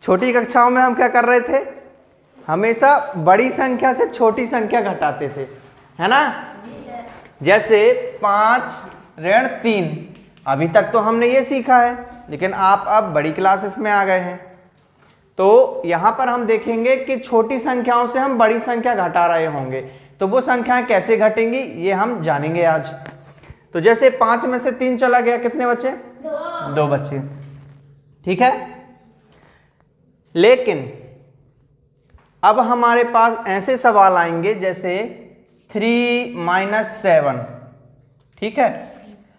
छोटी कक्षाओं में हम क्या कर रहे थे, हमेशा बड़ी संख्या से छोटी संख्या घटाते थे, है ना। जैसे 5 ऋण 3, अभी तक तो हमने ये सीखा है, लेकिन आप अब बड़ी क्लासेस में आ गए हैं, तो यहां पर हम देखेंगे कि छोटी संख्याओं से हम बड़ी संख्या घटा रहे होंगे, तो वो संख्याएं कैसे घटेंगी ये हम जानेंगे आज। तो जैसे 5 में से 3 चला गया, कितने बचे? 2 बचे, ठीक है। लेकिन अब हमारे पास ऐसे सवाल आएंगे जैसे 3 - 7, ठीक है।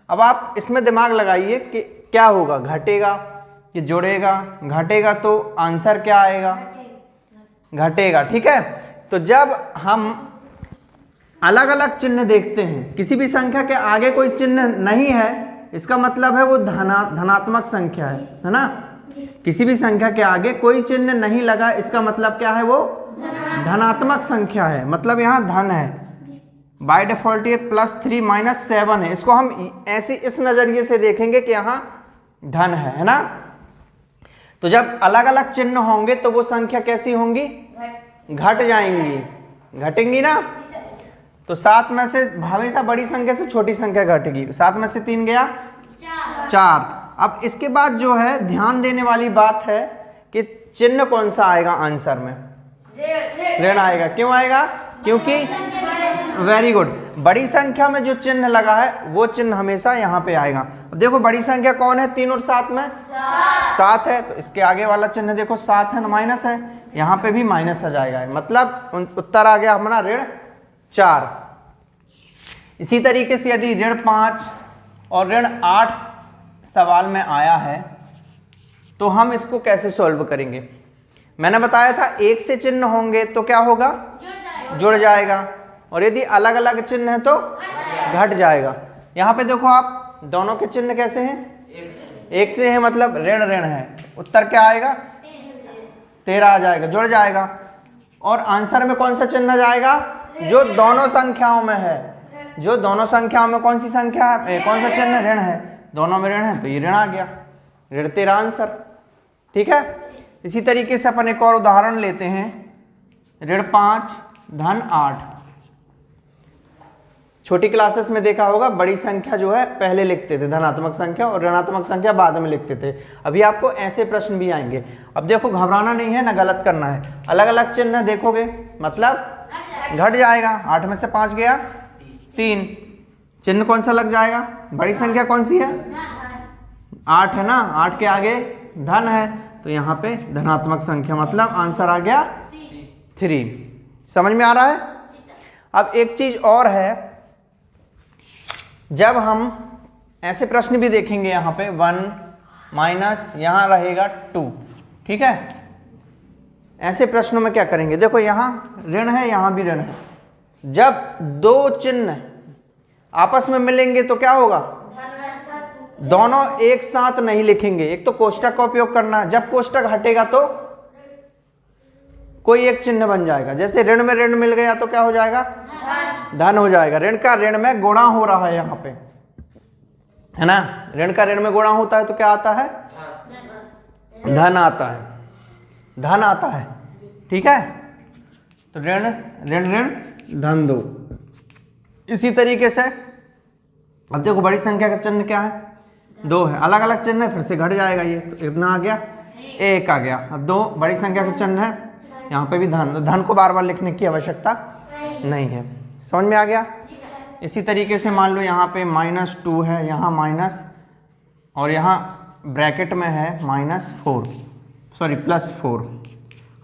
अब आप इसमें दिमाग लगाइए कि क्या होगा, घटेगा कि जोड़ेगा? घटेगा तो आंसर क्या आएगा? घटेगा, ठीक है। तो जब हम अलग अलग चिन्ह देखते हैं, किसी भी संख्या के आगे कोई चिन्ह नहीं है, इसका मतलब है वो धनात्मक संख्या है ना। किसी भी संख्या के आगे कोई चिन्ह नहीं लगा, इसका मतलब क्या है? वो धनात्मक संख्या है, मतलब यहाँ धन है। बाय डिफॉल्ट ये +3 - 7 है, इसको हम ऐसे इस नजरिए से देखेंगे कि यहाँ धन है ना। तो जब अलग अलग चिन्ह होंगे तो वो संख्या कैसी होंगी? घट जाएंगी, घटेंगी ना। तो 7 में से हमेशा बड़ी संख्या से छोटी संख्या घटेगी। 7 में से 3 गया 4। अब इसके बाद जो है ध्यान देने वाली बात है कि चिन्ह कौन सा आएगा आंसर में? ऋण आएगा। क्यों आएगा? क्योंकि वेरी गुड, बड़ी संख्या में जो चिन्ह लगा है वो चिन्ह हमेशा यहाँ पे आएगा। अब देखो बड़ी संख्या कौन है? 3 और 7 में 7 है, तो इसके आगे वाला चिन्ह देखो 7 है ना, माइनस है, यहाँ पे भी माइनस आ जाएगा, मतलब उत्तर आ गया हमारा ऋण 4। इसी तरीके से यदि ऋण 5 और ऋण 8 सवाल में आया है तो हम इसको कैसे सॉल्व करेंगे? मैंने बताया था एक से चिन्ह होंगे तो क्या होगा? जुड़ जाएगा, और यदि अलग अलग चिन्ह है तो घट जाएगा। यहाँ पे देखो आप, दोनों के चिन्ह कैसे हैं? एक से है, मतलब ऋण ऋण है, उत्तर क्या आएगा? 13 आ जाएगा, जुड़ जाएगा। और आंसर में कौन सा चिन्ह जाएगा? जो दोनों संख्याओं में है। जो दोनों संख्याओं में कौन सी संख्या है, कौन सा चिन्ह? ऋण है, दोनों में ऋण है, तो ये ऋण आ गया, ऋण 13 आंसर, ठीक है। इसी तरीके से अपन एक और उदाहरण लेते हैं, ऋण 5 धन 8। छोटी क्लासेस में देखा होगा बड़ी संख्या जो है पहले लिखते थे, धनात्मक संख्या, और ऋणात्मक संख्या बाद में लिखते थे। अभी आपको ऐसे प्रश्न भी आएंगे। अब देखो घबराना नहीं है ना, गलत करना है। अलग अलग चिन्ह देखोगे मतलब घट जाएगा। 8 में से 5 गया 3, चिन्ह कौन सा लग जाएगा? बड़ी संख्या कौन सी है? 8 है ना, 8 के आगे धन है, तो यहाँ पे धनात्मक संख्या, मतलब आंसर आ गया 3। समझ में आ रहा है? अब एक चीज और है, जब हम ऐसे प्रश्न भी देखेंगे, यहाँ पे 1 माइनस यहाँ रहेगा 2, ठीक है। ऐसे प्रश्नों में क्या करेंगे? देखो यहाँ ऋण है, यहाँ भी ऋण है। जब दो चिन्ह आपस में मिलेंगे तो क्या होगा? दोनों एक साथ नहीं लिखेंगे, एक तो कोष्टक का उपयोग करना है। जब कोष्टक हटेगा तो कोई एक चिन्ह बन जाएगा। जैसे ऋण में ऋण मिल गया तो क्या हो जाएगा? धन हो जाएगा। ऋण का ऋण में गुणा हो रहा है यहाँ पे, है ना। ऋण का ऋण में गुणा होता है तो क्या आता है? धन आता है, धन आता है, ठीक है। तो ऋण ऋण ऋण धन 2। इसी तरीके से अब देखो बड़ी संख्या का चिन्ह क्या है? 2 है, अलग अलग चिन्ह है, फिर से घट जाएगा ये, तो कितना आ गया? 1 आ गया। अब 2 बड़ी संख्या का चिन्ह है, यहाँ पे भी धन, तो धन को बार बार लिखने की आवश्यकता नहीं है। समझ में आ गया? इसी तरीके से मान लो यहाँ पे -2 है, यहाँ माइनस, और यहाँ ब्रैकेट में है -4, सॉरी +4।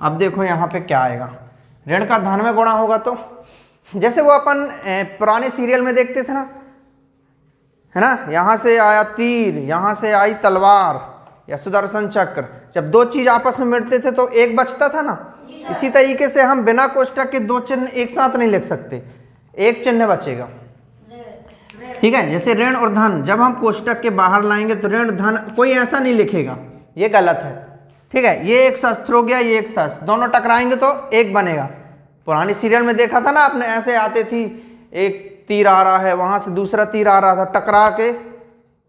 अब देखो यहाँ पे क्या आएगा? ऋण का धन में गुणा होगा तो, जैसे वो अपन पुराने सीरियल में देखते थे ना, है ना, यहाँ से आया तीर, यहाँ से आई तलवार या सुदर्शन चक्र। जब दो चीज आपस में मिलते थे तो एक बचता था ना। इसी तरीके से हम बिना कोष्टक के दो चिन्ह एक साथ नहीं लिख सकते, एक चिन्ह बचेगा, ठीक है। जैसे ऋण और धन, जब हम कोष्टक के बाहर लाएंगे तो ऋण धन कोई ऐसा नहीं लिखेगा, ये गलत है, ठीक है। ये एक शस्त्र हो गया, ये एक शस्त्र, दोनों टकराएंगे तो एक बनेगा। पुरानी सीरियल में देखा था ना आपने, ऐसे आते थी, एक तीर आ रहा है, वहां से दूसरा तीर आ रहा था, टकरा के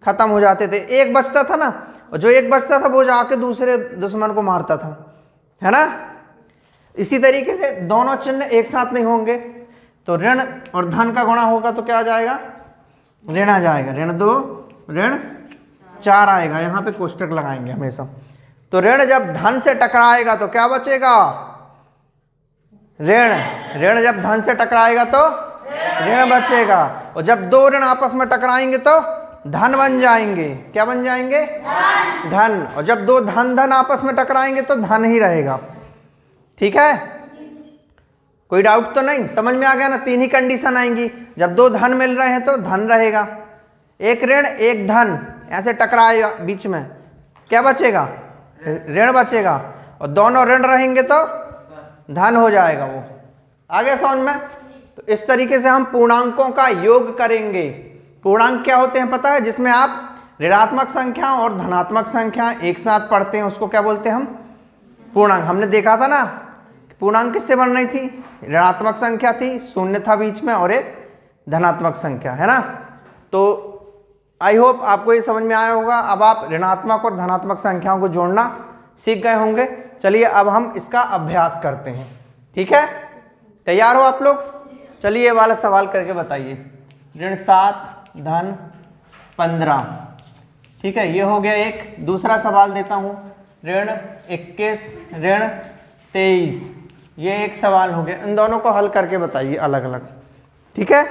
खत्म हो जाते थे, एक बचता था ना। और जो एक बचता था वो जाके दूसरे दुश्मन को मारता था, है ना। इसी तरीके से दोनों चिन्ह एक साथ नहीं होंगे, तो ऋण और धन का गुणा होगा तो क्या आ जाएगा, ऋण आ जाएगा। ऋण 2 ऋण 4 आएगा, यहाँ पे कोष्टक लगाएंगे हमेशा। तो ऋण जब धन से टकराएगा तो क्या बचेगा, ऋण। ऋण जब धन से टकराएगा तो ऋण बचेगा, और जब दो ऋण आपस में टकराएंगे तो धन बन जाएंगे। क्या बन जाएंगे, धन। और जब दो धन धन आपस में टकराएंगे तो धन ही रहेगा। ठीक है, कोई डाउट तो नहीं, समझ में आ गया ना। 3 ही कंडीशन आएंगी, जब दो धन मिल रहे हैं तो धन रहेगा, एक ऋण एक धन ऐसे टकराएगा बीच में, क्या बचेगा, ऋण बचेगा। और दोनों ऋण रहेंगे तो धन हो जाएगा। वो आ गया समझ में। तो इस तरीके से हम पूर्णांकों का योग करेंगे। पूर्णांक क्या होते हैं पता है, जिसमें आप ऋणात्मक संख्या और धनात्मक संख्या एक साथ पढ़ते हैं, उसको क्या बोलते हैं हम, पूर्णांक। हमने देखा था ना पूर्णांक किससे बन रही थी, ऋणात्मक संख्या थी, शून्य था बीच में, और एक धनात्मक संख्या, है ना। तो आई होप आपको ये समझ में आया होगा। अब आप ऋणात्मक और धनात्मक संख्याओं को जोड़ना सीख गए होंगे। चलिए अब हम इसका अभ्यास करते हैं। ठीक है, तैयार हो आप लोग। चलिए ये वाला सवाल करके बताइए। ऋण 7 धन 15। ठीक है, ये हो गया एक। दूसरा सवाल देता हूं, ऋण 21 ऋण 23। ये एक सवाल हो गया। इन दोनों को हल करके बताइए अलग अलग। ठीक है।